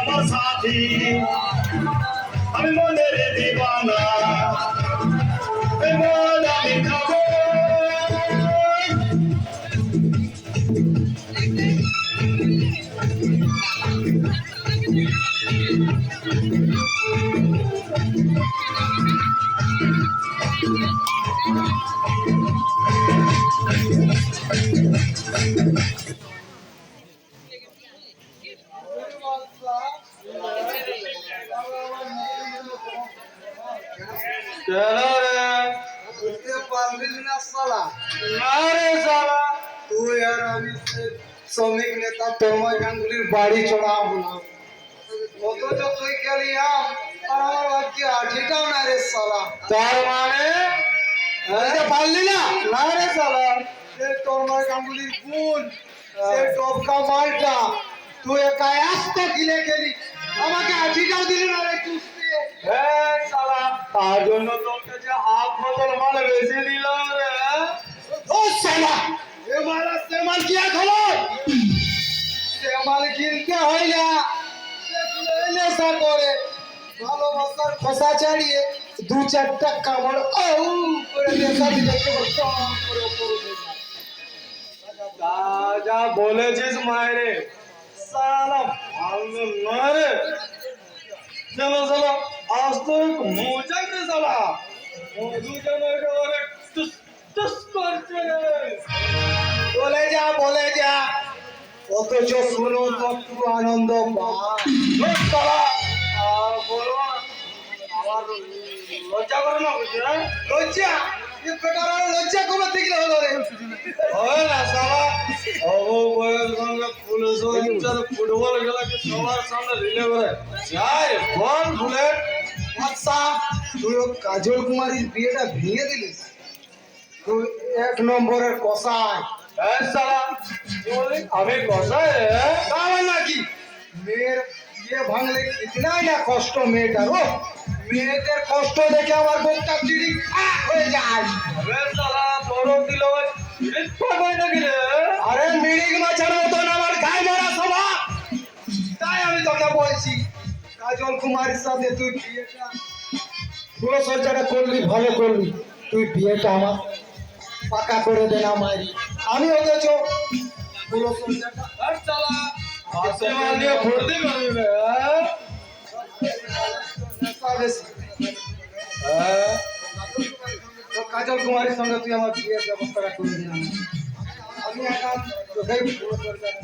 আমার সাথী আমি মনের দিবানা আমি খাবো শ্রমিক নেতা তন্ময় গাঙ্গুলির বাড়ি চড়াও না অথচ তুই খেলি আর আমার বাচ্চা আঠিটাও না রে সালা। তার মানে পারলি না না রে সালা, সে তন্ময় গাঙ্গুলির বোন সে টপকা মালটা তুই একা একটা গিলে খেলি আমাকে আঠিটাও দিলি না রে চুস্তি। হ্যাঁ সালা, তার জন্য তোকে যে হাফ বোতল মাল বেশি দিলাম রে। ও সালা, এ মালা সে মাল কি হলো? সে মাল কিনতে হয় না, নেশা করে ভালোবাসার খোসা ছাড়িয়ে দু চারটা কামড় করে নেশা দিলে যা বলেছিস মায়েরে সালা ভালো নয় রে। চলো চলো আজ তো মজা রে সালা, মধু যেন একেবারে টুস টুস করছে রে। বলে যা বলে যা, অথচ শুনো তো একটু আনন্দ পাওয়া। বলো আমার লজ্জা করে না বুঝলে? লজ্জা লজ্জা কোনো থেকে হলো রে? হয় না সালা, অবয়ের সঙ্গে পুলিশ অফিসার ফুটবল খেলাকে সবার সামনে রিলে করে যাই বল বুলেট। আচ্ছা তুই কাজল কুমারীর বিয়েটা ভেঙে দিলিস, তুই এক নম্বরের কসাই। আমি কসাই নাকি? মেয়ের বিয়ে ভাঙলে কিতনাই না কষ্ট মেয়েটার। ও মেয়েদের কষ্ট দেখে আমার বুকটা চিড়ি হয়ে যায়। আরে মিরিক মাছের মতন আমার গায়ে মারা স্বভাব, তাই আমি তোকে বলছি কাজল কুমারীর সাথে তুই বিয়েটা পুরো সজ্জাটা করলি, ভালো করলি। তুই বিয়েটা আমার পাকা করে দে না মারি, আমি অথচ পুরো সজ্জাটা কাজল কুমারীর সঙ্গে তুই আমার বিয়ের ব্যবস্থাটা করে দিলাম। আমি এখন তোকেই পুরো সজ্জাটা